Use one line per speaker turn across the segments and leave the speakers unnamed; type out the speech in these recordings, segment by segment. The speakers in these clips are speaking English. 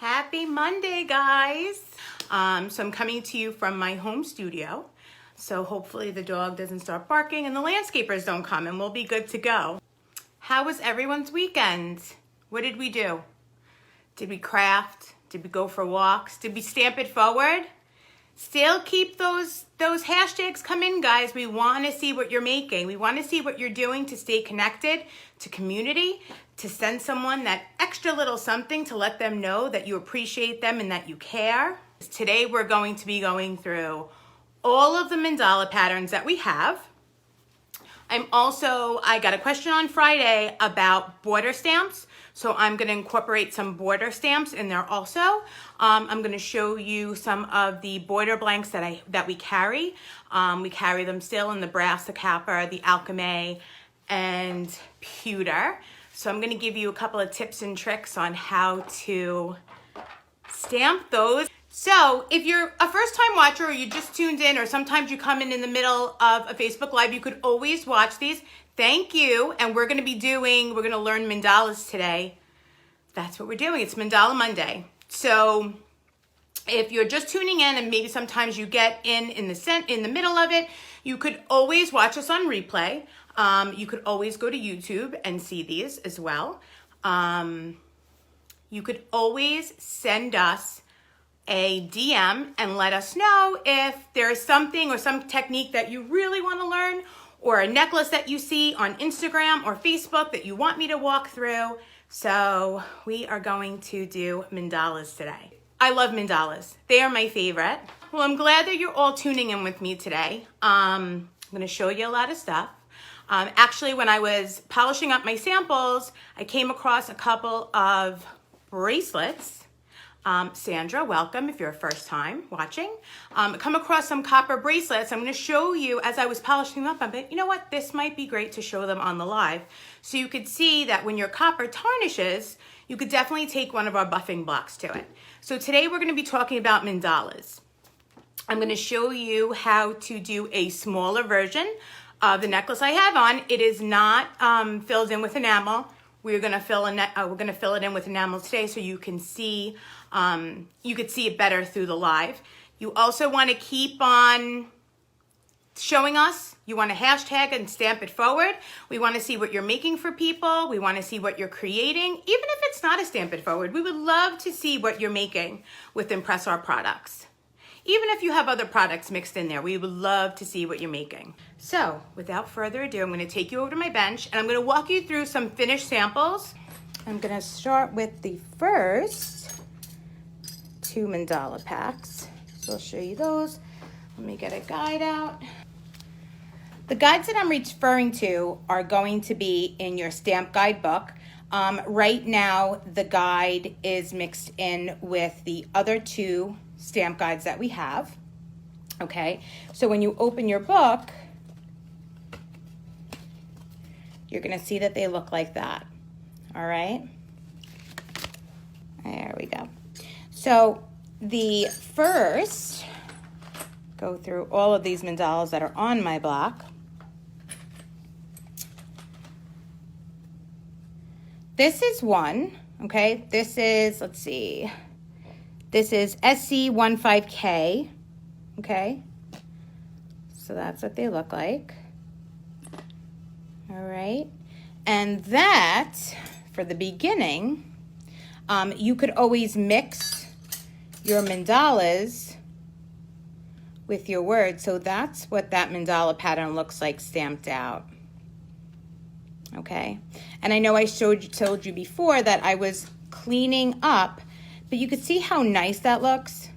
Happy Monday, guys. So I'm coming to you from my home studio. So hopefully the dog doesn't start barking and the landscapers don't come and we'll be good to go. How was everyone's weekend? What did we do? Did we craft? Did we go for walks? Did we stamp it forward? Still keep those hashtags coming, guys. We want to see what you're making. We want to see what you're doing to stay connected to community, to send someone that extra little something to let them know that you appreciate them and that you care. Today we're going to be going through all of the mandala patterns that we have. I got a question on Friday about border stamps, so I'm going to incorporate some border stamps in there also. I'm going to show you some of the border blanks that we carry. We carry them still in the brass, the copper, the alchemy, and pewter. So I'm going to give you a couple of tips and tricks on how to stamp those. So if you're a first-time watcher or you just tuned in, or sometimes you come in the middle of a Facebook Live, you could always watch these. Thank you. And we're going to learn mandalas today. That's what we're doing. It's Mandala Monday. So if you're just tuning in and maybe sometimes you get in the middle of it, you could always watch us on replay. You could always go to YouTube and see these as well. You could always send us a DM and let us know if there's something or some technique that you really want to learn, or a necklace that you see on Instagram or Facebook that you want me to walk through. So we are going to do mandalas today. I love mandalas. They are my favorite. Well, I'm glad that you're all tuning in with me today. I'm going to show you a lot of stuff. Actually, when I was polishing up my samples, I came across a couple of bracelets. Sandra, welcome if you're a first time watching. Come across some copper bracelets. I'm going to show you as I was polishing them up. I bet, you know what, this might be great to show them on the live. So you could see that when your copper tarnishes, you could definitely take one of our buffing blocks to it. So today we're going to be talking about mandalas. I'm going to show you how to do a smaller version of the necklace I have on. It is not filled in with enamel. We're going to fill it in with enamel today so you can see you could see it better through the live. You also want to keep on showing us. You want to hashtag and stamp it forward. We want to see what you're making for people. We want to see what you're creating. Even if it's not a stamp it forward, we would love to see what you're making with ImpressArt products. Even if you have other products mixed in there, we would love to see what you're making. So without further ado, I'm going to take you over to my bench and I'm going to walk you through some finished samples. I'm going to start with the first 2 mandala packs. So I'll show you those. Let me get a guide out. The guides that I'm referring to are going to be in your stamp guidebook. Right now, the guide is mixed in with the other 2 stamp guides that we have. Okay, so when you open your book, you're going to see that they look like that. All right, there we go. So the first, go through all of these mandalas that are on my block. This is one, okay? This is, let's see, this is SC15K, okay? So that's what they look like. All right, and that, for the beginning, you could always mix your mandalas with your words. So that's what that mandala pattern looks like stamped out. Okay, and I know I told you before that I was cleaning up, but you could see how nice that looks.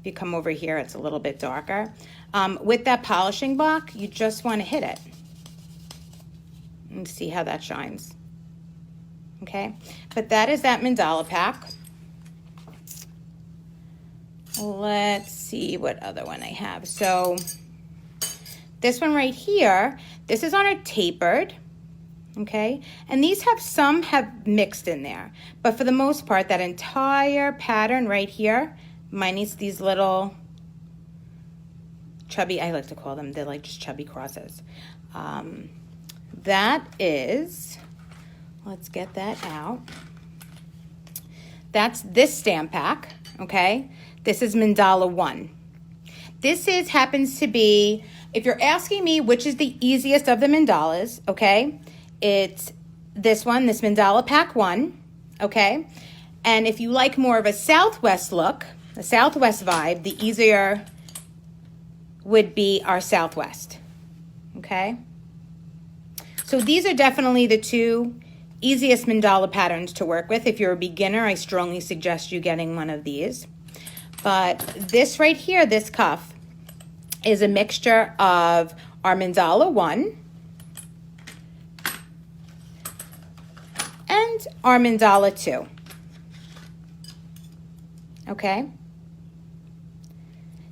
If you come over here, it's a little bit darker. With that polishing block, you just want to hit it and see how that shines. Okay, but that is that mandala pack. Let's see what other one I have. So this one right here, this is on a tapered, okay? And these some have mixed in there, but for the most part, that entire pattern right here, minus these little chubby, I like to call them, they're like just chubby crosses. That is, let's get that out. That's this stamp pack, okay? This is Mandala 1. This happens to be, if you're asking me which is the easiest of the mandalas, okay, it's this one, this Mandala Pack 1, okay? And if you like more of a Southwest look, a Southwest vibe, the easier would be our Southwest, okay? So these are definitely the two easiest mandala patterns to work with. If you're a beginner, I strongly suggest you getting one of these. But this right here, this cuff, is a mixture of our Mandala 1 and our Mandala 2. Okay?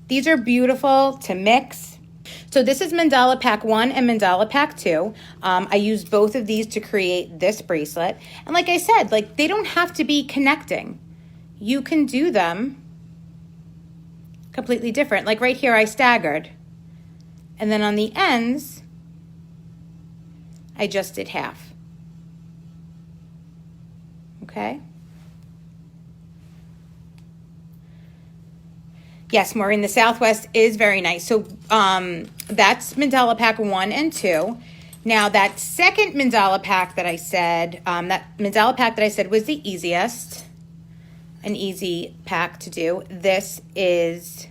These are beautiful to mix. So this is Mandala Pack 1 and Mandala Pack 2. I used both of these to create this bracelet. And like I said, like they don't have to be connecting. You can do them completely different. Like right here, I staggered. And then on the ends, I just did half. Okay? Yes, Maureen, the Southwest is very nice. So that's Mandala Pack 1 and 2. Now that second Mandala pack that I said, was the easiest, an easy pack to do. This is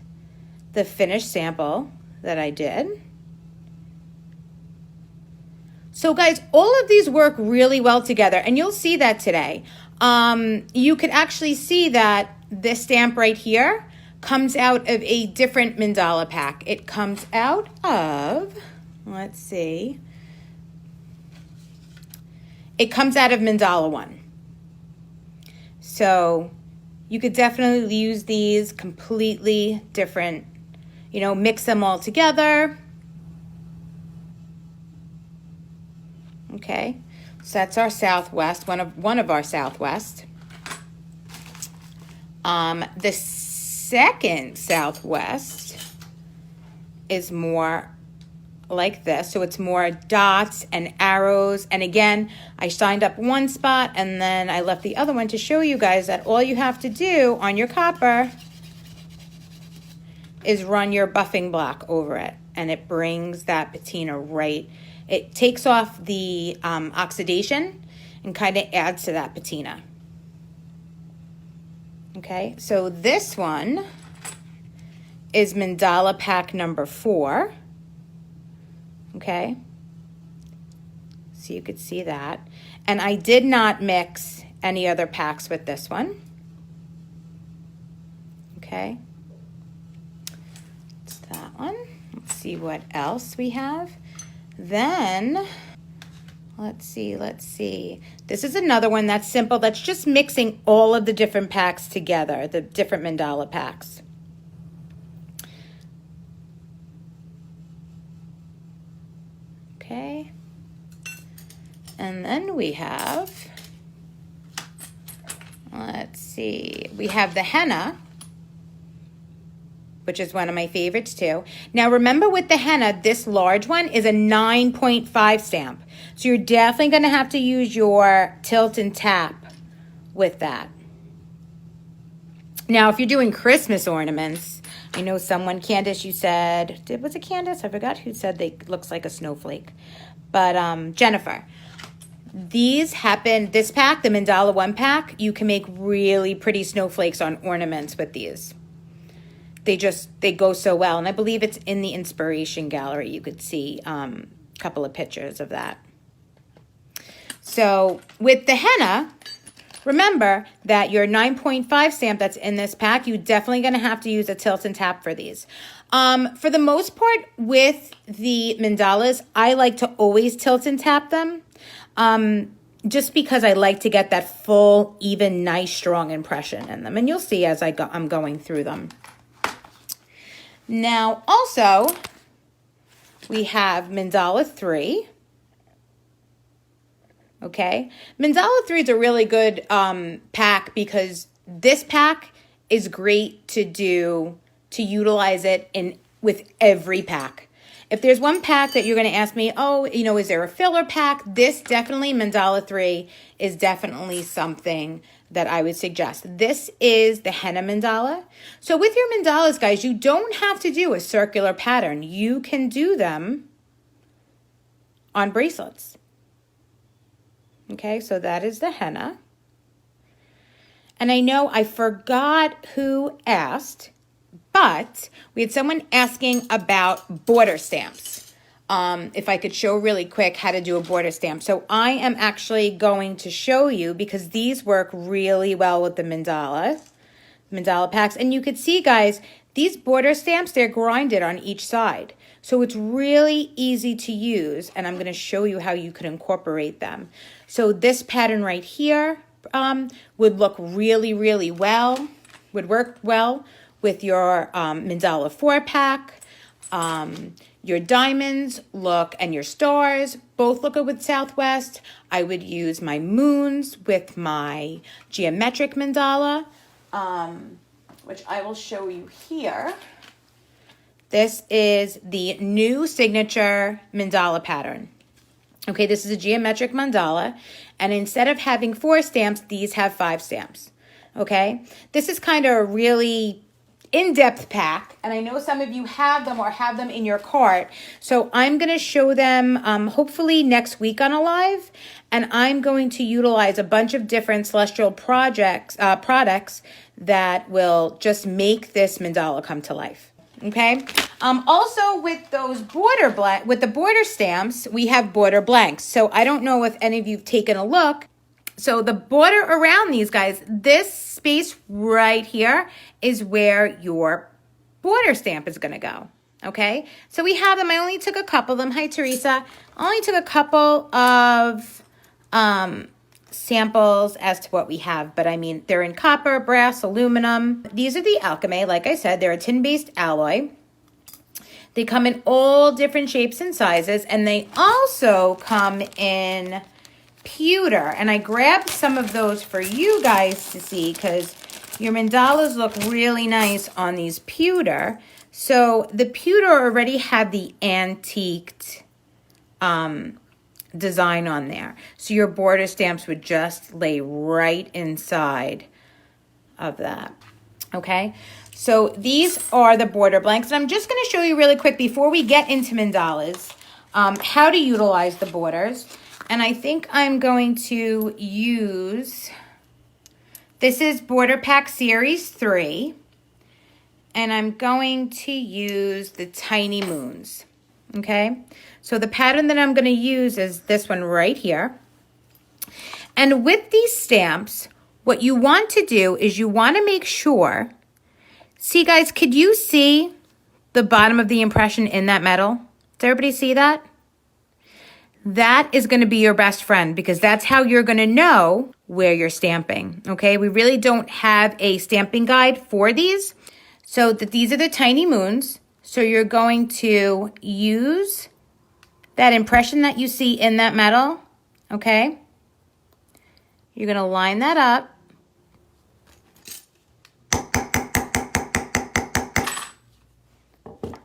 the finished sample that I did. So guys, all of these work really well together, and you'll see that today. You could actually see that this stamp right here comes out of a different Mandala pack. It comes out of, let's see, it comes out of Mandala 1. So you could definitely use these completely different, you know, mix them all together. Okay, so that's our Southwest, one of our Southwest. The second Southwest is more like this, so it's more dots and arrows. And again, I signed up one spot and then I left the other one to show you guys that all you have to do on your copper is run your buffing block over it, and it brings that patina right. It takes off the oxidation and kind of adds to that patina. Okay, so this one is Mandala Pack number 4. Okay, so you could see that. And I did not mix any other packs with this one. Okay, it's that one. Let's see what else we have. Then, let's see. This is another one that's simple. That's just mixing all of the different packs together, the different Mandala packs. Okay. And then we have, let's see, we have the henna, which is one of my favorites too. Now remember with the henna, this large one is a 9.5 stamp. So you're definitely gonna have to use your tilt and tap with that. Now, if you're doing Christmas ornaments, I know someone, Candace, you said, was it Candace? I forgot who said they looks like a snowflake. But Jennifer, these happen, this pack, the Mandala 1 pack, you can make really pretty snowflakes on ornaments with these. They go so well. And I believe it's in the inspiration gallery. You could see a couple of pictures of that. So with the henna, remember that your 9.5 stamp that's in this pack, you're definitely going to have to use a tilt and tap for these. For the most part, with the mandalas, I like to always tilt and tap them, just because I like to get that full, even, nice, strong impression in them. And you'll see as I'm going through them. Now, also, we have Mandala 3. Okay, Mandala 3 is a really good pack because this pack is great to utilize it with every pack. if there's one pack that you're going to ask me, oh, you know, is there a filler pack? This definitely, Mandala 3, is definitely something that I would suggest. This is the henna mandala. So with your mandalas, guys, you don't have to do a circular pattern. You can do them on bracelets. Okay, so that is the henna. And I know I forgot who asked, but we had someone asking about border stamps. If I could show really quick how to do a border stamp. So I am actually going to show you because these work really well with the mandala packs. And you could see, guys, these border stamps, they're grinded on each side. So it's really easy to use, and I'm going to show you how you could incorporate them. So this pattern right here would look really, really well, would work well with your Mandala 4-pack. Your diamonds look, and your stars both look good with Southwest. I would use my moons with my geometric mandala, which I will show you here. This is the new signature mandala pattern. Okay, this is a geometric mandala, and instead of having 4 stamps, these have 5 stamps. Okay, this is kind of a really in-depth pack, and I know some of you have them or have them in your cart, so I'm going to show them hopefully next week on a live, and I'm going to utilize a bunch of different celestial products that will just make this mandala come to life. Okay. Also with those the border stamps, we have border blanks. So I don't know if any of you've taken a look. So the border around these, guys, this space right here is where your border stamp is going to go. Okay. So we have them. I only took a couple of them. Hi, Teresa. I only took a couple of samples as to what we have, but I mean, they're in copper, brass, aluminum. These are the alchemy. Like I said, they're a tin-based alloy. They come in all different shapes and sizes, and they also come in pewter. And I grabbed some of those for you guys to see because your mandalas look really nice on these pewter. So the pewter already had the antiqued design on there. So your border stamps would just lay right inside of that. Okay, so these are the border blanks. And I'm just going to show you really quick before we get into mandalas how to utilize the borders. And I think I'm going to use, this is Border Pack Series 3. And I'm going to use the Tiny Moons. Okay, so the pattern that I'm going to use is this one right here. And with these stamps, what you want to do is you want to make sure, see guys, could you see the bottom of the impression in that metal? Does everybody see that? That is going to be your best friend because that's how you're going to know where you're stamping. Okay, we really don't have a stamping guide for these. So these are the Tiny Moons. So you're going to use that impression that you see in that metal, okay? You're going to line that up.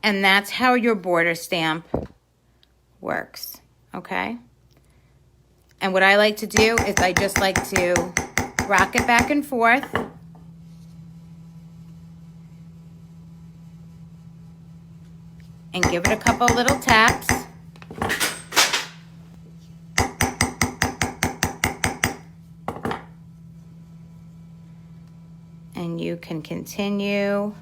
And that's how your border stamp works, okay? And what I like to do is I just like to rock it back and forth. And give it a couple little taps. And you can continue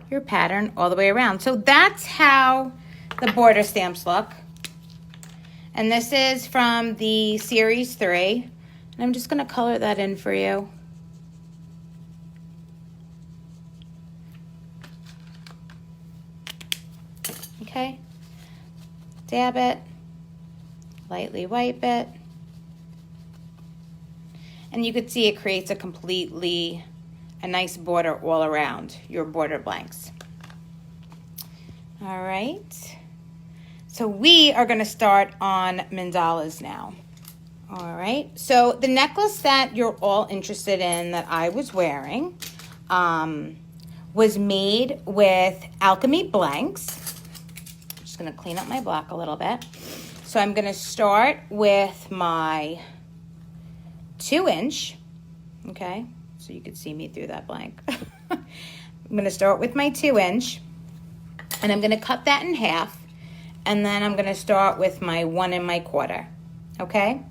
your pattern all the way around. So that's how the border stamps look. And this is from the Series 3. And I'm just going to color that in for you. Okay, dab it, lightly wipe it, and you could see it creates a nice border all around your border blanks. All right, so we are going to start on mandalas now. All right, so the necklace that you're all interested in that I was wearing was made with alchemy blanks. I'm just gonna clean up my block a little bit. So I'm gonna start with my 2-inch, okay? So you could see me through that blank. I'm gonna start with my 2-inch, and I'm gonna cut that in half, and then I'm gonna start with my 1 1/4, okay?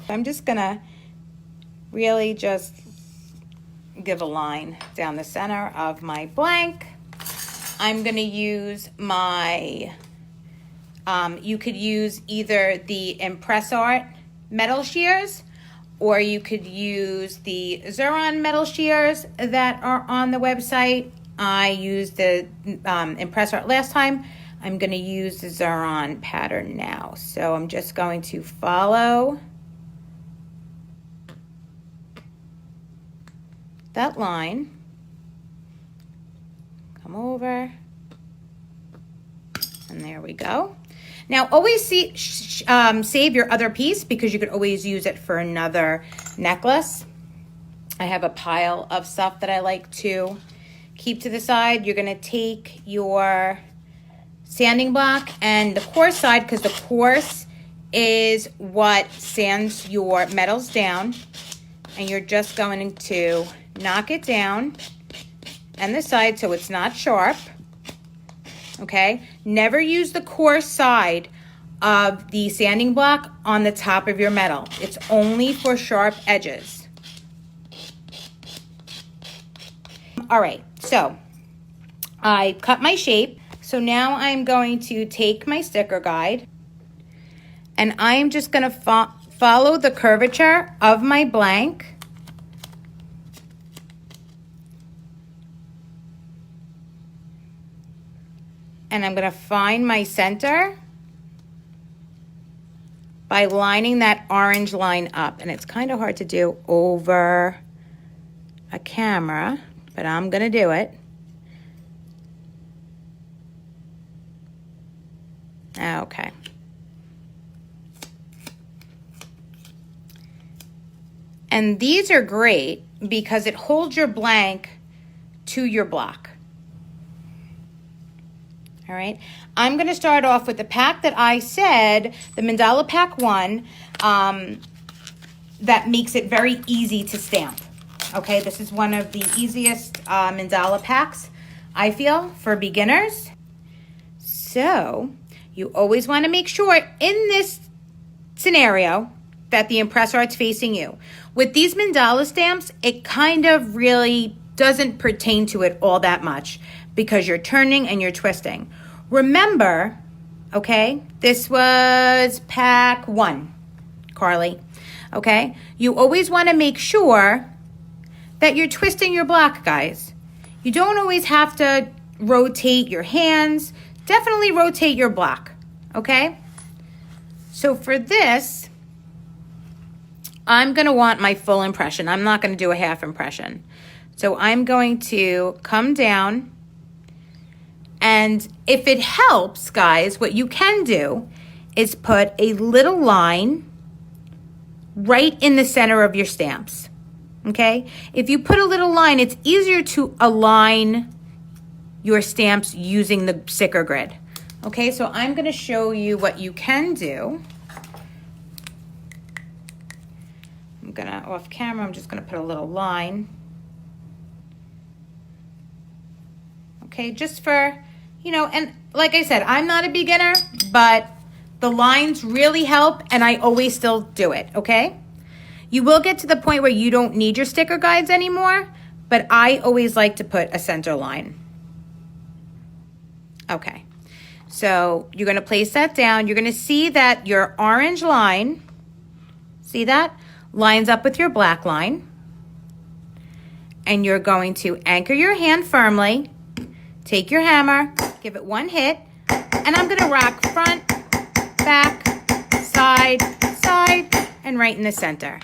I'm just gonna really just give a line down the center of my blank. I'm gonna use my, you could use either the ImpressArt metal shears, or you could use the Xuron metal shears that are on the website. I used the ImpressArt last time. I'm gonna use the Xuron pattern now. So I'm just going to follow that line, come over, and there we go. Now always save your other piece, because you could always use it for another necklace. I have a pile of stuff that I like to keep to the side. You're gonna take your sanding block and the coarse side, because the coarse is what sands your metals down, and you're just going to knock it down and the side so it's not sharp, okay? Never use the coarse side of the sanding block on the top of your metal. It's only for sharp edges. All right, so I cut my shape. So now I'm going to take my sticker guide, and I'm just gonna follow the curvature of my blank. And I'm gonna find my center by lining that orange line up. And it's kind of hard to do over a camera, but I'm gonna do it. Okay. And these are great because it holds your blank to your block. All right, I'm gonna start off with the pack that I said, the Mandala pack 1, that makes it very easy to stamp. Okay, this is one of the easiest Mandala packs, I feel, for beginners. So you always wanna make sure in this scenario that the ImpressArt's facing you. With these Mandala stamps, it kind of really doesn't pertain to it all that much, because you're turning and you're twisting. Remember, okay, this was pack 1, Carly, okay? You always want to make sure that you're twisting your block, guys. You don't always have to rotate your hands. Definitely rotate your block, okay? So for this, I'm gonna want my full impression. I'm not gonna do a half impression. So I'm going to come down, and if it helps, guys, what you can do is put a little line right in the center of your stamps, okay? If you put a little line, it's easier to align your stamps using the sticker grid, okay? So I'm gonna show you what you can do. I'm gonna, off camera, I'm just gonna put a little line. Okay, just for, you know, and like I said, I'm not a beginner, but the lines really help, and I always still do it, okay? You will get to the point where you don't need your sticker guides anymore, but I always like to put a center line. Okay, so you're gonna place that down. You're gonna see that your orange line, see that? Lines up with your black line. And you're going to anchor your hand firmly, take your hammer, give it one hit, and I'm gonna rock front, back, side, side, and right in the center,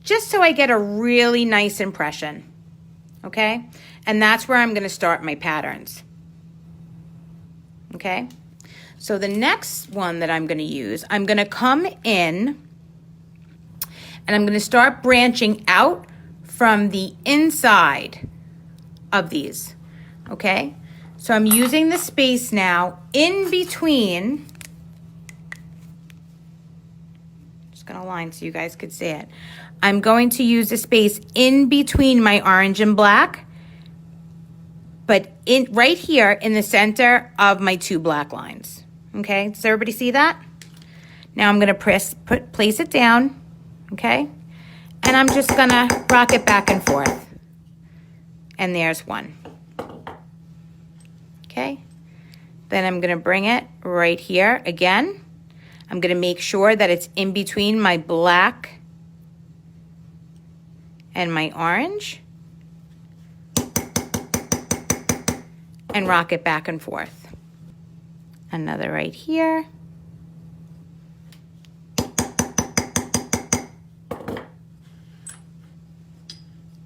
just so I get a really nice impression, okay? And that's where I'm gonna start my patterns, okay? So the next one that I'm gonna use, I'm gonna come in and I'm gonna start branching out from the inside of these. okay? So I'm using the space now in between, just gonna line so you guys could see it. I'm going to use the space in between my orange and black, but in right here in the center of my two black lines, okay? Does everybody see that? Now I'm gonna place it down, okay? And I'm just gonna rock it back and forth. And there's one. Okay? Then I'm gonna bring it right here again. I'm gonna make sure that it's in between my black and my orange. And rock it back and forth. Another right here.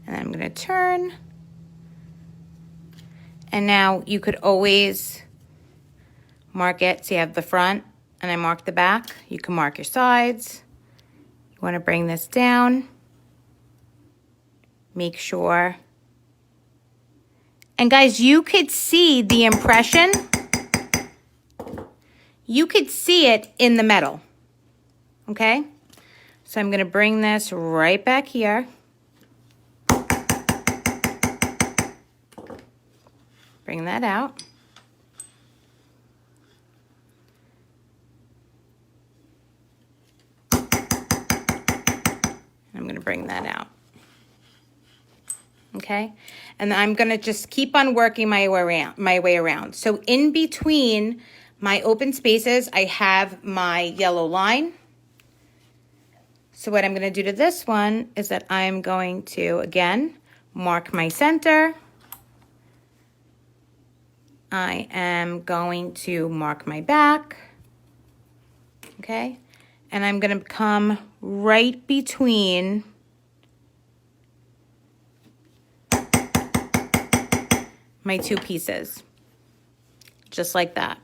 And I'm gonna turn. And now you could always mark it. So you have the front and I mark the back. You can mark your sides. You wanna bring this down. Make sure. And guys, you could see the impression. You could see it in the metal, okay? So I'm gonna bring this right back here. Bring that out. I'm gonna bring that out. Okay, and I'm gonna just keep on working my way around. So in between my open spaces, I have my yellow line. So what I'm gonna do to this one is that I'm going to, again, mark my center. I am going to mark my back, okay? And I'm gonna come right between my two pieces, just like that.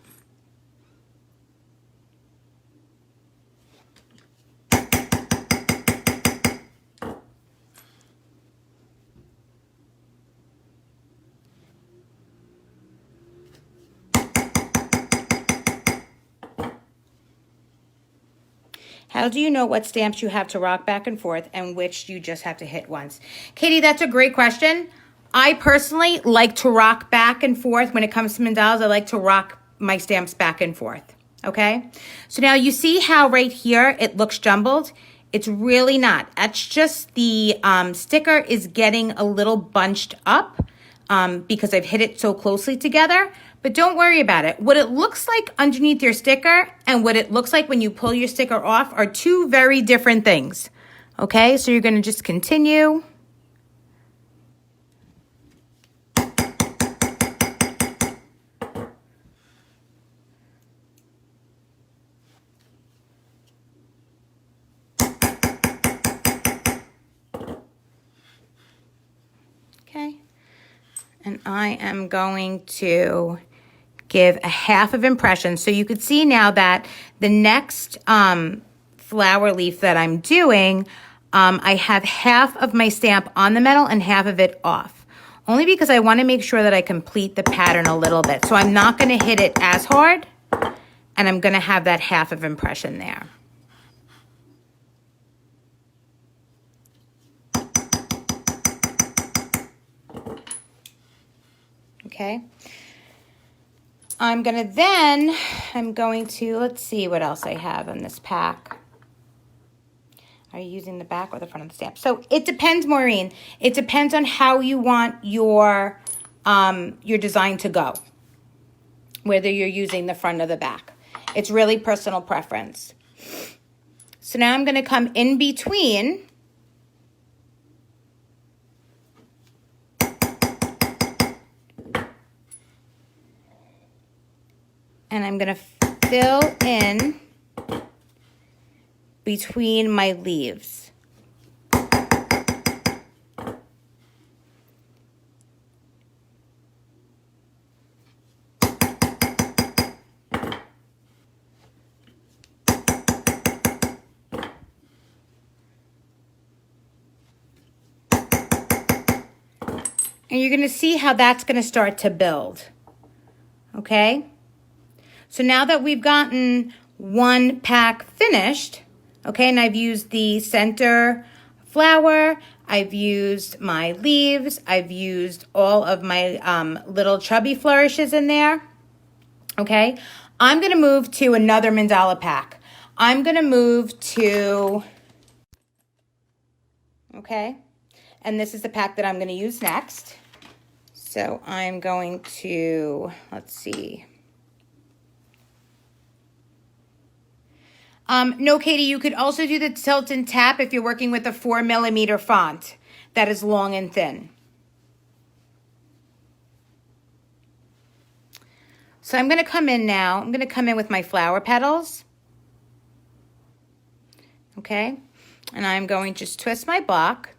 How do you know what stamps you have to rock back and forth and which you just have to hit once? Katie, that's a great question. I personally like to rock back and forth. When it comes to mandalas, I like to rock my stamps back and forth, okay? So now you see how right here it looks jumbled? It's really not. That's just the sticker is getting a little bunched up because I've hit it so closely together. But don't worry about it. What it looks like underneath your sticker and what it looks like when you pull your sticker off are two very different things. Okay, so you're gonna just continue. Okay, and I am going to give a half of impression. So you could see now that the next flower leaf that I'm doing, I have half of my stamp on the metal and half of it off. Only because I want to make sure that I complete the pattern a little bit. So I'm not going to hit it as hard, and I'm going to have that half of impression there. Okay. I'm going to, let's see what else I have in this pack. Are you using the back or the front of the stamp? So it depends, Maureen. It depends on how you want your design to go, whether you're using the front or the back. It's really personal preference. So now I'm going to come in between. And I'm going to fill in between my leaves. And you're gonna see how that's gonna start to build, okay? So now that we've gotten one pack finished, okay, and I've used the center flower, I've used my leaves, I've used all of my little chubby flourishes in there, okay? I'm gonna move to another mandala pack. I'm gonna move to, okay? And this is the pack that I'm gonna use next. So I'm going to, let's see. No, Katie, you could also do the tilt and tap if you're working with a 4mm font that is long and thin. So I'm going to come in now. I'm going to come in with my flower petals. Okay. And I'm going to just twist my block.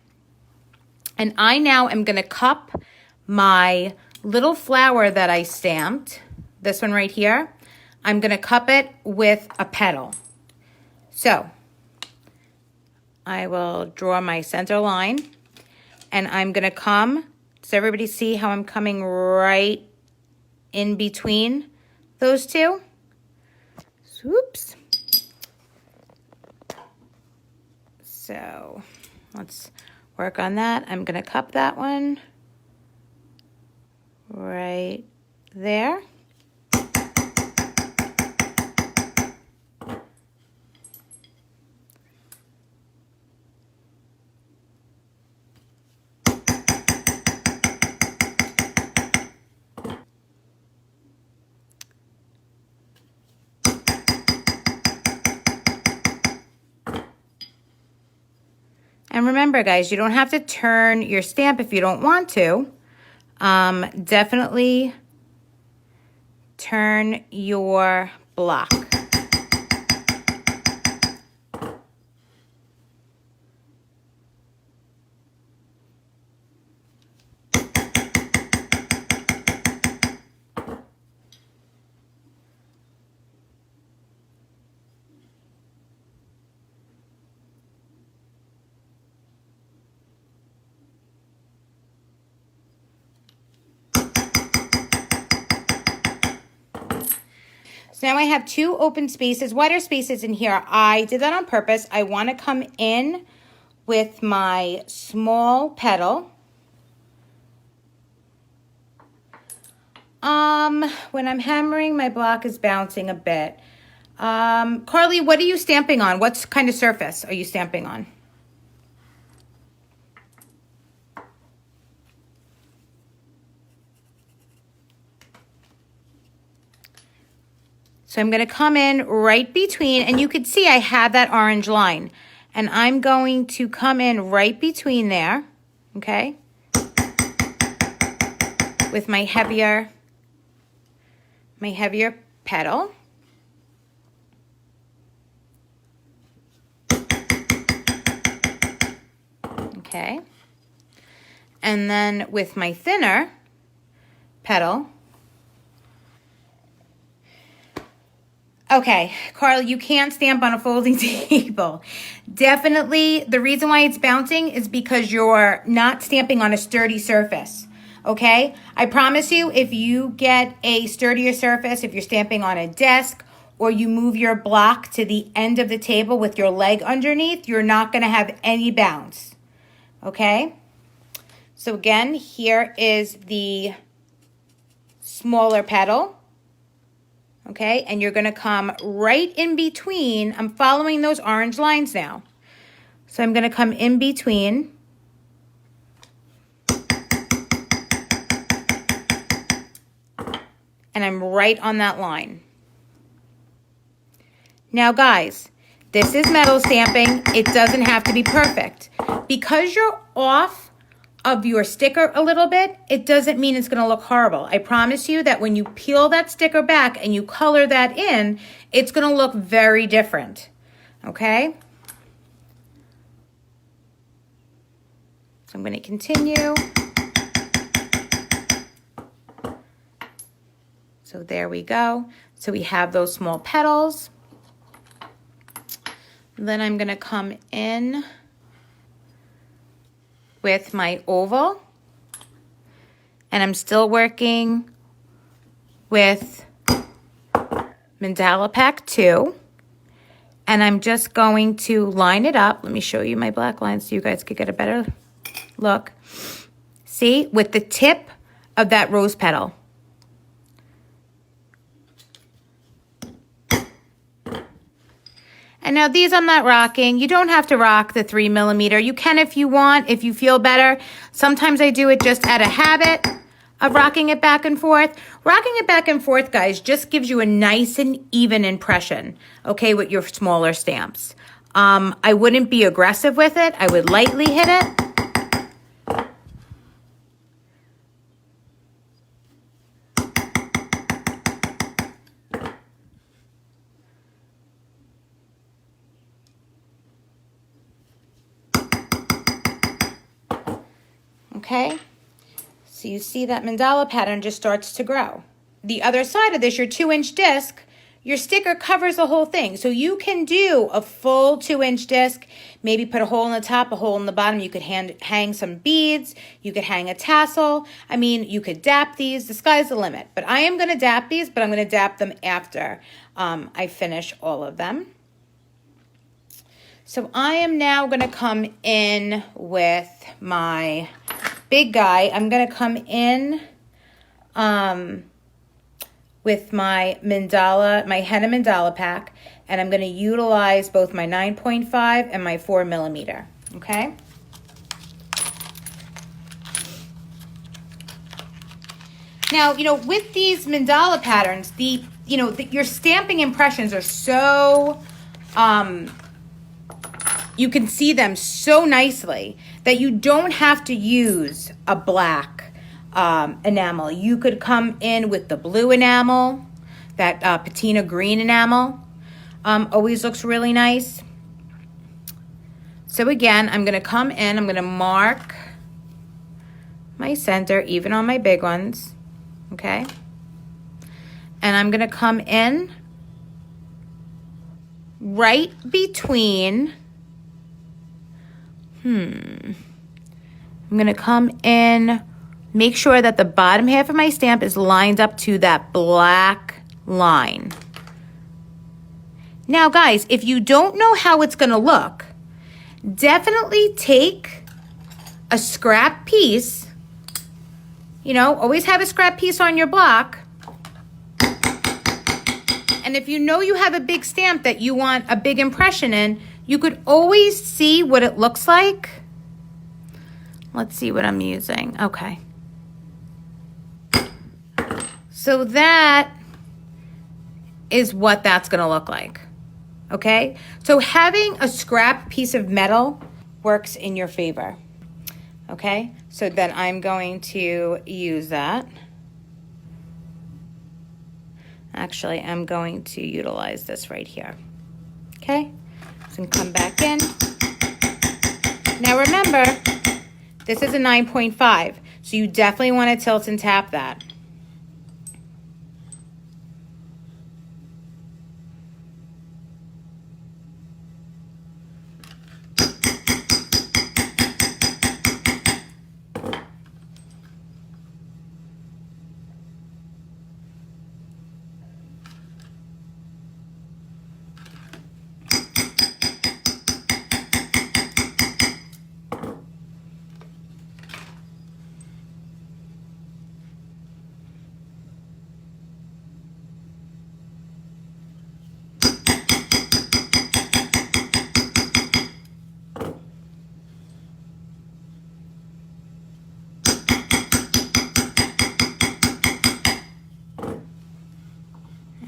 And I now am going to cup my little flower that I stamped, this one right here. I'm going to cup it with a petal. So I will draw my center line and I'm gonna come, does everybody see how I'm coming right in between those two? Oops. So let's work on that. I'm gonna cup that one right there. And remember, guys, you don't have to turn your stamp if you don't want to. Definitely turn your block. So now I have two open spaces, wider spaces in here. I did that on purpose. I want to come in with my small petal. When I'm hammering, my block is bouncing a bit. Carly, what are you stamping on? What kind of surface are you stamping on? So I'm going to come in right between, and you can see I have that orange line. And I'm going to come in right between there, okay, with my heavier petal. Okay. And then with my thinner petal. Okay, Carl, you can't stamp on a folding table. Definitely, the reason why it's bouncing is because you're not stamping on a sturdy surface, okay? I promise you, if you get a sturdier surface, if you're stamping on a desk, or you move your block to the end of the table with your leg underneath, you're not gonna have any bounce, okay? So again, here is the smaller petal. Okay, and you're gonna come right in between. I'm following those orange lines now. So I'm gonna come in between. And I'm right on that line. Now guys, this is metal stamping. It doesn't have to be perfect. Because you're off of your sticker a little bit, it doesn't mean it's going to look horrible. I promise you that when you peel that sticker back and you color that in, it's going to look very different. Okay? So I'm going to continue. So there we go. So we have those small petals. Then I'm going to come in with my oval, And I'm still working with Mandala Pack 2. And I'm just going to line it up. Let me show you my black lines so you guys could get a better look. See, with the tip of that rose petal. And now these I'm not rocking. You don't have to rock the 3mm. You can if you want, if you feel better. Sometimes I do it just out of habit of rocking it back and forth. Rocking it back and forth, guys, just gives you a nice and even impression, okay, with your smaller stamps. I wouldn't be aggressive with it. I would lightly hit it. Okay, so you see that mandala pattern just starts to grow. The other side of this, your 2-inch disc, your sticker covers the whole thing. So you can do a full 2-inch disc, maybe put a hole in the top, a hole in the bottom. You could hang some beads. You could hang a tassel. I mean, you could dap these. The sky's the limit. But I am going to dap these, but I'm going to dap them after I finish all of them. So I am now going to come in with my big guy. I'm going to come in with my mandala, my henna mandala pack, and I'm going to utilize both my 9.5 and my 4mm, okay? Now, you know, with these mandala patterns, your stamping impressions are so, you can see them so nicely that you don't have to use a black enamel. You could come in with the blue enamel, that patina green enamel. Always looks really nice. So again, I'm gonna come in, I'm gonna mark my center, even on my big ones, okay? And I'm gonna come in right between, I'm gonna come in, make sure that the bottom half of my stamp is lined up to that black line. Now guys, if you don't know how it's gonna look, definitely take a scrap piece, you know, always have a scrap piece on your block. And if you know you have a big stamp that you want a big impression in, you could always see what it looks like. Let's see what I'm using. Okay. So that is what that's going to look like. Okay? So having a scrap piece of metal works in your favor. Okay? So then I'm going to use that. Actually, I'm going to utilize this right here. Okay? So come back in. Now remember, this is a 9.5, so you definitely want to tilt and tap that.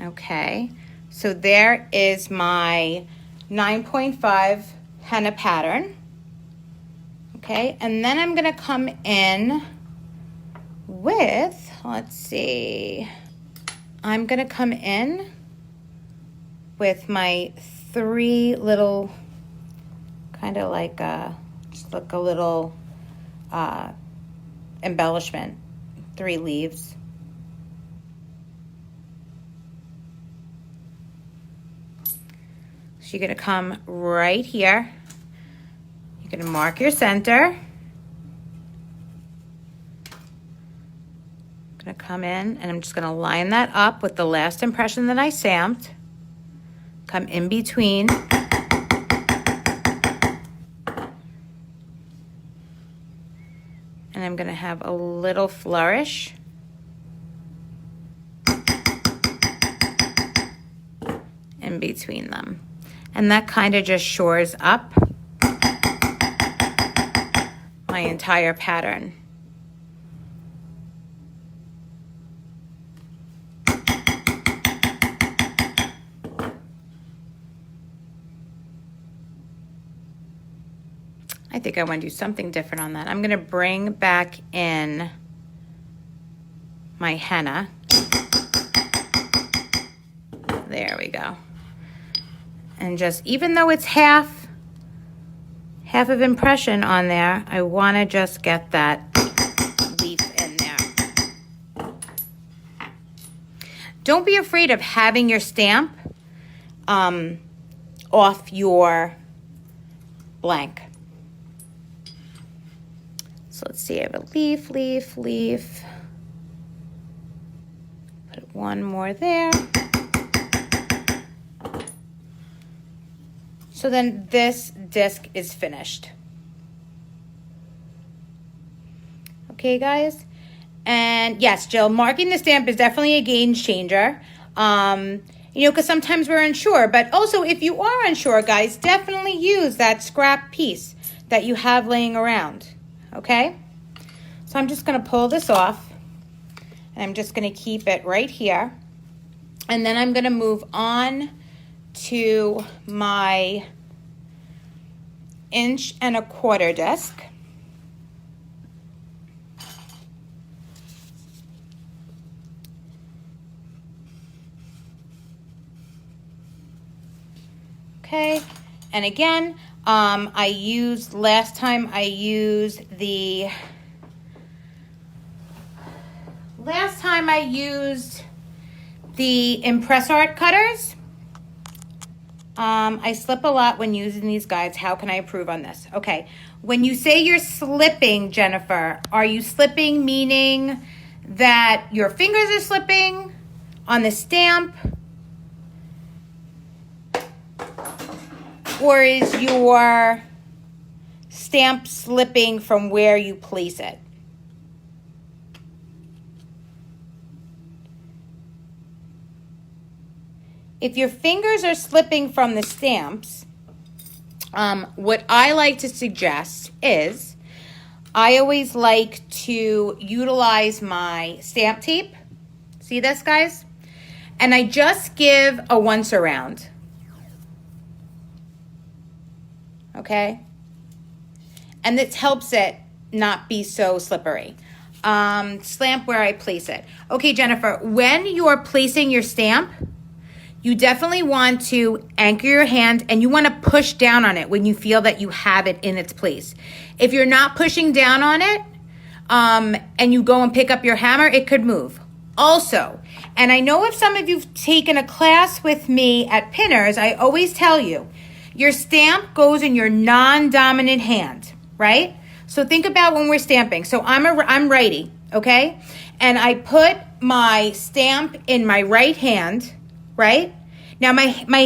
Okay, so there is my 9.5 henna pattern. Okay, and then I'm gonna come in with, let's see, I'm gonna come in with my 3 little, kind of like just like a little embellishment, 3 leaves. So you're gonna come right here. You're gonna mark your center. come in and I'm just gonna line that up with the last impression that I stamped. Come in between. And I'm gonna have a little flourish. In between them. And that kind of just shores up my entire pattern. I think I want to do something different on that. I'm going to bring back in my henna. There we go. And just, even though it's half of impression on there, I want to just get that leaf in there. Don't be afraid of having your stamp off your blank. So let's see, I have a leaf, leaf, leaf. Put one more there. So then this disc is finished. Okay, guys? And yes, Jill, marking the stamp is definitely a game changer. You know, because sometimes we're unsure. But also, if you are unsure, guys, definitely use that scrap piece that you have laying around. Okay? So I'm just going to pull this off. And I'm just going to keep it right here. And then I'm going to move on to my 1¼ inch disc. Okay, and again, last time I used the ImpressArt cutters. I slip a lot when using these guides. How can I improve on this? Okay, when you say you're slipping, Jennifer, are you slipping meaning that your fingers are slipping on the stamp? Or is your stamp slipping from where you place it? If your fingers are slipping from the stamps, what I like to suggest is I always like to utilize my stamp tape. See this, guys? And I just give a once around. Okay? And this helps it not be so slippery. Stamp where I place it. Okay, Jennifer, when you're placing your stamp, you definitely want to anchor your hand and you want to push down on it when you feel that you have it in its place. If you're not pushing down on it and you go and pick up your hammer, it could move. Also, and I know if some of you've taken a class with me at Pinners, I always tell you, your stamp goes in your non-dominant hand, right? So think about when we're stamping. So I'm righty, okay? And I put my stamp in my right hand, right? Now my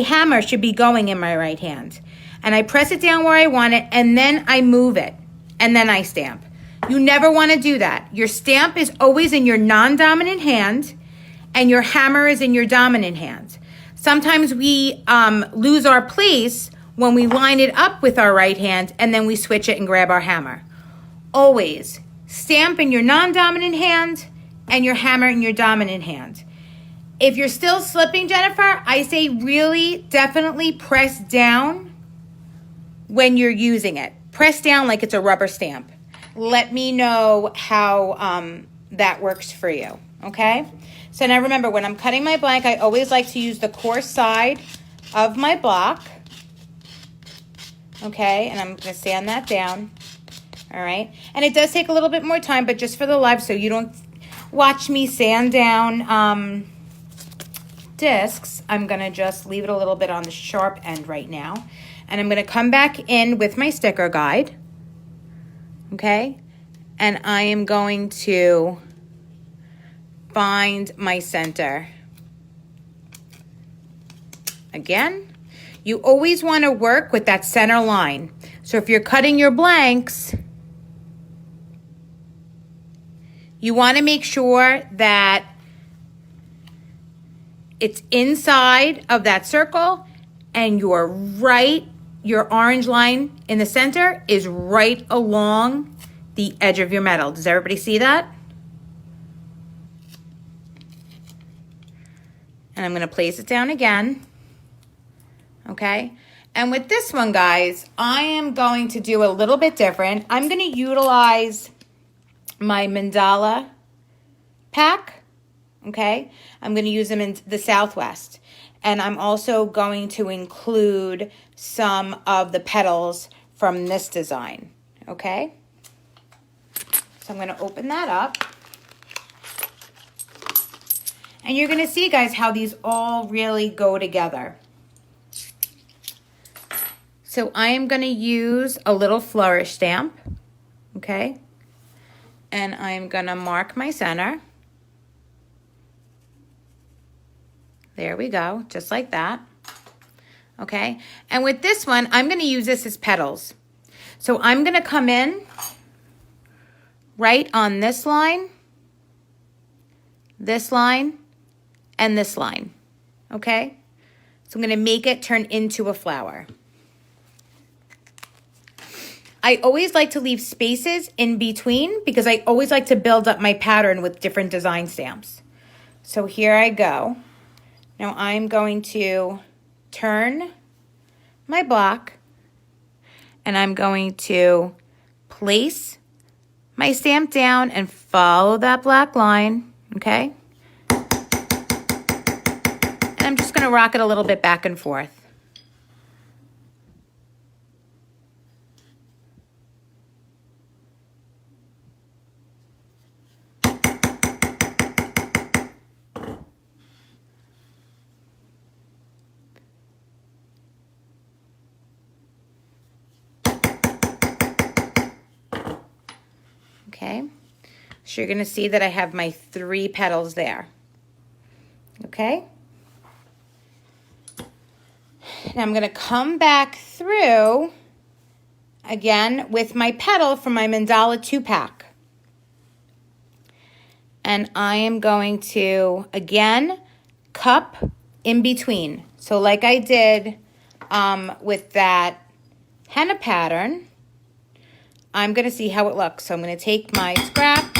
hammer should be going in my right hand. And I press it down where I want it, and then I move it, and then I stamp. You never want to do that. Your stamp is always in your non-dominant hand, and your hammer is in your dominant hand. Sometimes we lose our place when we line it up with our right hand, and then we switch it and grab our hammer. Always stamp in your non-dominant hand and your hammer in your dominant hand. If you're still slipping, Jennifer, I say really definitely press down when you're using it. Press down like it's a rubber stamp. Let me know how that works for you, okay? So now remember, when I'm cutting my blank, I always like to use the coarse side of my block, okay? And I'm going to sand that down, all right? And it does take a little bit more time, but just for the live, so you don't watch me sand down discs, I'm going to just leave it a little bit on the sharp end right now. And I'm going to come back in with my sticker guide, okay? And I am going to find my center. Again, you always want to work with that center line. So if you're cutting your blanks, you want to make sure that it's inside of that circle and your orange line in the center is right along the edge of your metal. Does everybody see that? And I'm going to place it down again. Okay? And with this one, guys, I am going to do a little bit different. I'm going to utilize my Mandala pack. Okay? I'm going to use them in the Southwest. And I'm also going to include some of the petals from this design. Okay? So I'm going to open that up. And you're going to see, guys, how these all really go together. So I am going to use a little flourish stamp, okay? And I'm going to mark my center. There we go, just like that, okay? And with this one, I'm going to use this as petals. So I'm going to come in right on this line, and this line, okay? So I'm going to make it turn into a flower. I always like to leave spaces in between because I always like to build up my pattern with different design stamps. So here I go. Now I'm going to turn my block and I'm going to place my stamp down and follow that black line, okay? And I'm just going to rock it a little bit back and forth. Okay, so you're going to see that I have my 3 petals there. Okay, and I'm going to come back through again with my petal from my Mandala 2-pack. And I am going to, again, cup in between. So like I did with that henna pattern, I'm going to see how it looks. So I'm going to take my scrap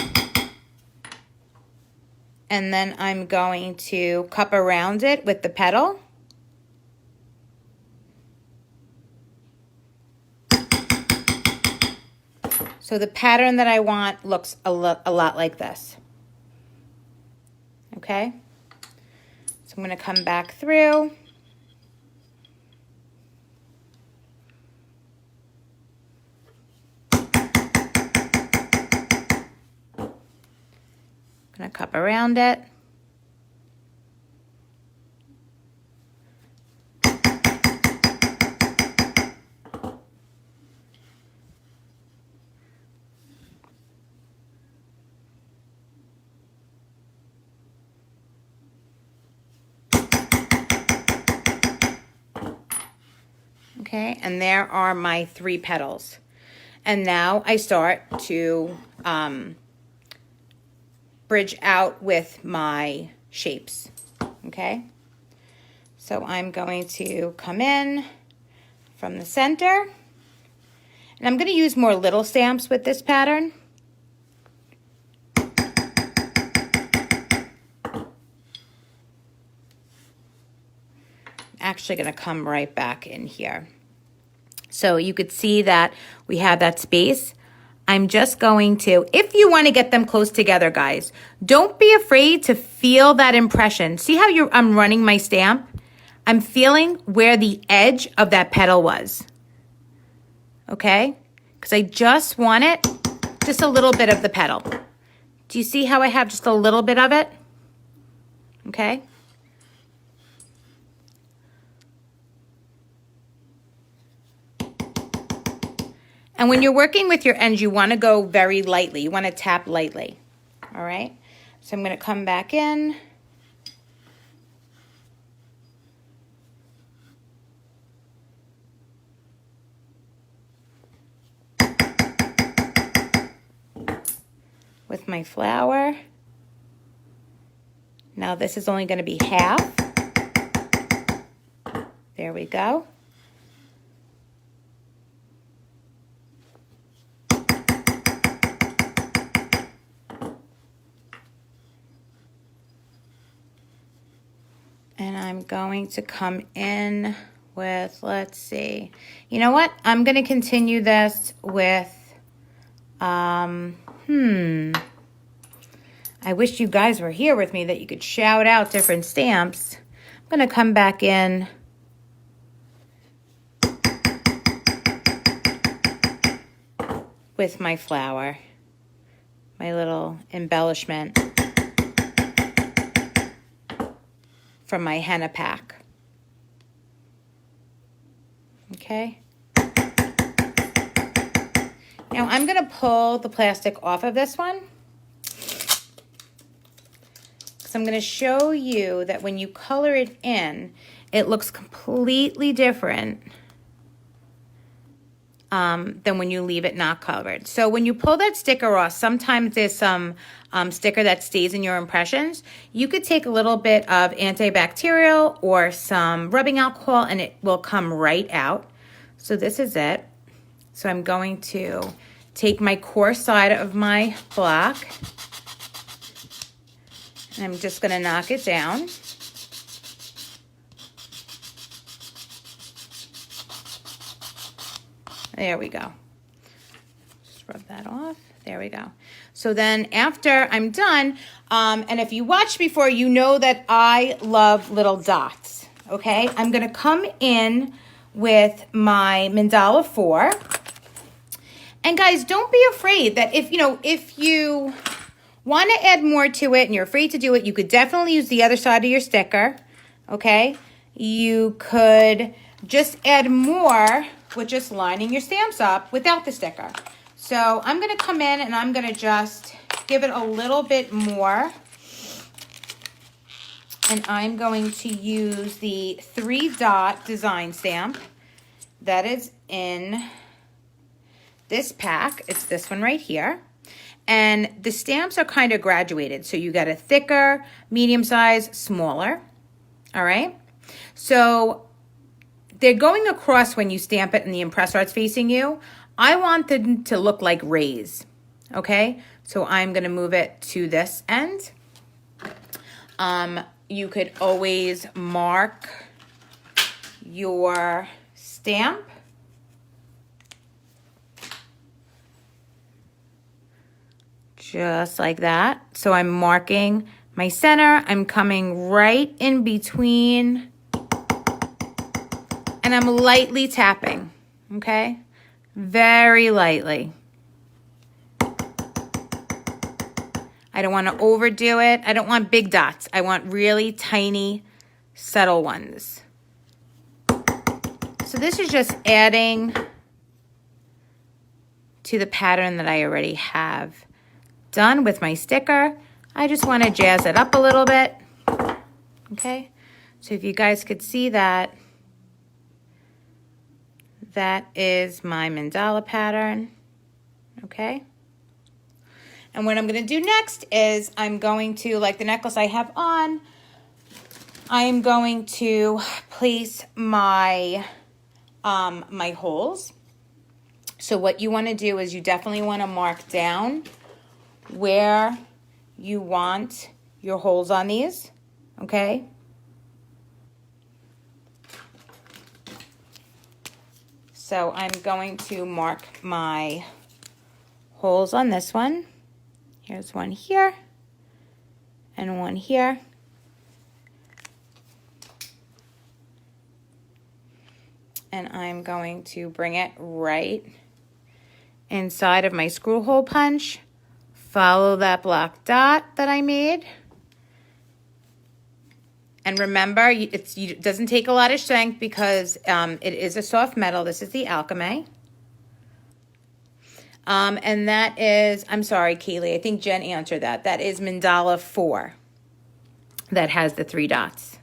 and then I'm going to cup around it with the petal. So the pattern that I want looks a lot like this. Okay? So I'm going to come back through. Gonna cup around it. Okay, and there are my 3 petals. And now I start to bridge out with my shapes, okay? So I'm going to come in from the center, and I'm going to use more little stamps with this pattern. Actually going to come right back in here. So you could see that we have that space. I'm just going to, if you want to get them close together, guys, don't be afraid to feel that impression. See how I'm running my stamp? I'm feeling where the edge of that petal was. Okay? Because I just want it, just a little bit of the petal. Do you see how I have just a little bit of it? Okay? And when you're working with your ends, you want to go very lightly. You want to tap lightly. All right? So I'm going to come back in. With my flower. Now this is only going to be half. There we go. And I'm going to come in with, let's see. You know what? I'm going to continue this with, I wish you guys were here with me that you could shout out different stamps. I'm going to come back in with my flower, my little embellishment from my henna pack. Okay. Now I'm going to pull the plastic off of this one. So I'm going to show you that when you color it in, it looks completely different than when you leave it not colored. So when you pull that sticker off, sometimes there's some sticker that stays in your impressions. You could take a little bit of antibacterial or some rubbing alcohol and it will come right out. So this is it. So I'm going to take my core side of my block and I'm just going to knock it down. There we go. Just rub that off. There we go. So then after I'm done, and if you watched before, you know that I love little dots, okay? I'm going to come in with my Mandala 4. And guys, don't be afraid that if you want to add more to it and you're afraid to do it, you could definitely use the other side of your sticker, okay? You could just add more with just lining your stamps up without the sticker. So I'm going to come in and I'm going to just give it a little bit more. And I'm going to use the 3-dot design stamp that is in this pack. It's this one right here. And the stamps are kind of graduated. So you got a thicker, medium size, smaller. All right. So they're going across when you stamp it and the ImpressArt's facing you. I want them to look like rays, okay? So I'm going to move it to this end. You could always mark your stamp. Just like that. So I'm marking my center. I'm coming right in between. And I'm lightly tapping, okay? Very lightly. I don't want to overdo it. I don't want big dots. I want really tiny, subtle ones. So this is just adding to the pattern that I already have done with my sticker. I just want to jazz it up a little bit, okay? So if you guys could see that, that is my mandala pattern, okay? And what I'm going to do next is I'm going to, like the necklace I have on, I am going to place my, my holes. So what you want to do is you definitely want to mark down where you want your holes on these, okay? So I'm going to mark my holes on this one. Here's one here and one here. And I'm going to bring it right inside of my screw hole punch. Follow that black dot that I made. And remember, it doesn't take a lot of strength because it is a soft metal. This is the alchemy. And that is, I'm sorry, Kaylee, I think Jen answered that. That is Mandala 4 that has the 3 dots.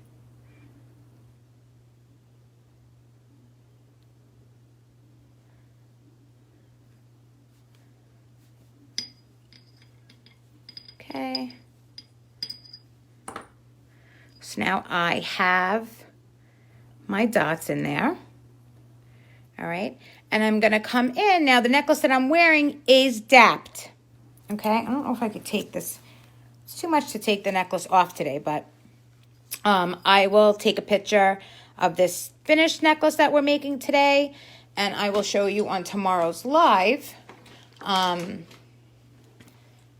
Okay. So now I have my dots in there. All right. And I'm going to come in. Now the necklace that I'm wearing is dapped. Okay. I don't know if I could take this. It's too much to take the necklace off today, but I will take a picture of this finished necklace that we're making today, and I will show you on tomorrow's live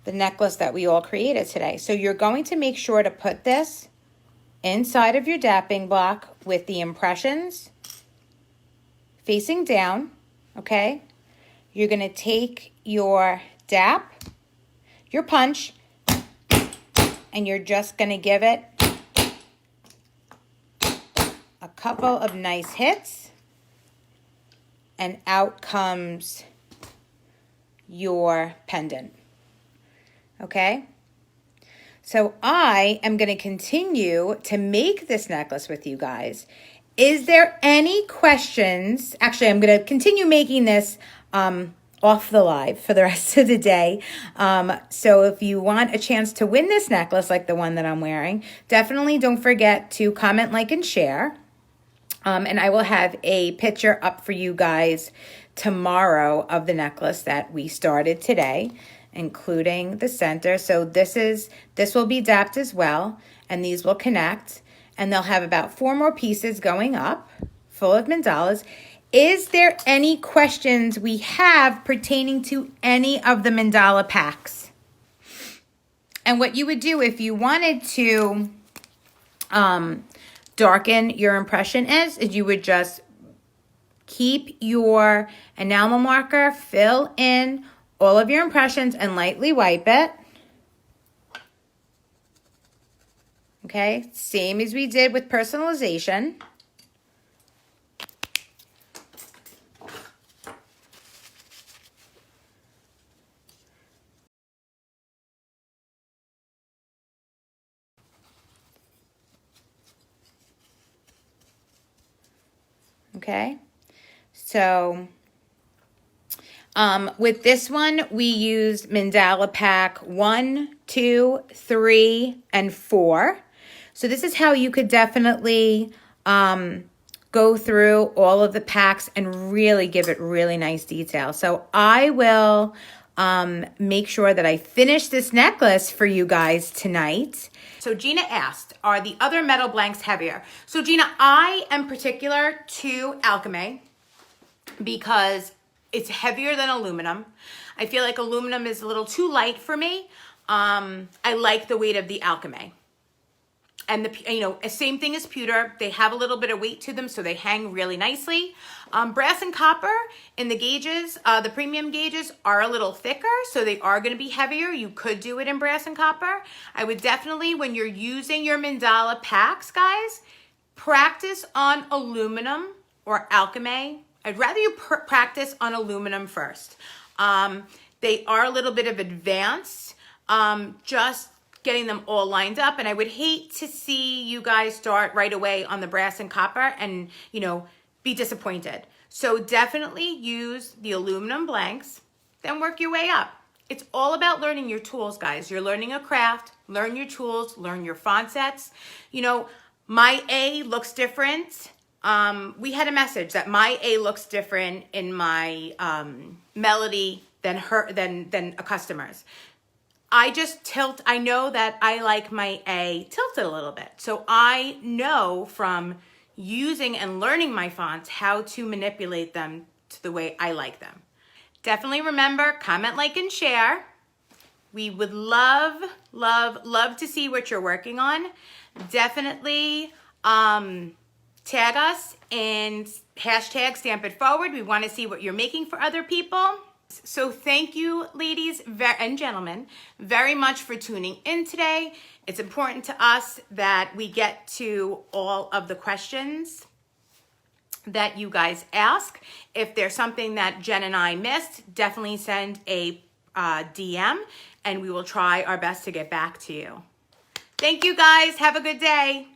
the necklace that we all created today. So you're going to make sure to put this inside of your dapping block with the impressions facing down, okay? You're going to take your dap, your punch, and you're just going to give it a couple of nice hits, and out comes your pendant. Okay? So I am going to continue to make this necklace with you guys. Is there any questions? Actually, I'm going to continue making this off the live for the rest of the day. So if you want a chance to win this necklace like the one that I'm wearing, definitely don't forget to comment, like, and share. And I will have a picture up for you guys tomorrow of the necklace that we started today, including the center. So this will be dapped as well, and these will connect, and they'll have about 4 more pieces going up full of mandalas. Is there any questions we have pertaining to any of the mandala packs? And what you would do if you wanted to darken your impression is you would just keep your enamel marker, fill in all of your impressions, and lightly wipe it. Okay, same as we did with personalization. Okay, so with this one, we used Mandala pack 1, 2, 3, and 4. So this is how you could definitely go through all of the packs and really give it really nice detail. So I will make sure that I finish this necklace for you guys tonight. So Gina asked, are the other metal blanks heavier? So Gina, I am particular to alchemy because it's heavier than aluminum. I feel like aluminum is a little too light for me. I like the weight of the alchemy. And the same thing as pewter. They have a little bit of weight to them, so they hang really nicely. Brass and copper in the gauges, the premium gauges are a little thicker, so they are going to be heavier. You could do it in brass and copper. I would definitely, when you're using your mandala packs, guys, practice on aluminum or alchemy. I'd rather you practice on aluminum first. They are a little bit of advanced, just getting them all lined up. And I would hate to see you guys start right away on the brass and copper and, be disappointed. So definitely use the aluminum blanks, then work your way up. It's all about learning your tools, guys. You're learning a craft, learn your tools, learn your font sets. My A looks different. We had a message that my A looks different in my melody than a customer's. I just tilt. I know that I like my A tilted a little bit. So I know from using and learning my fonts how to manipulate them to the way I like them. Definitely remember, comment, like, and share. We would love, love, love to see what you're working on. Definitely tag us and hashtag Stamp It Forward. We want to see what you're making for other people. So thank you, ladies and gentlemen, very much for tuning in today. It's important to us that we get to all of the questions. that you guys ask. If there's something that Jen and I missed, definitely send a DM and we will try our best to get back to you. Thank you guys. Have a good day.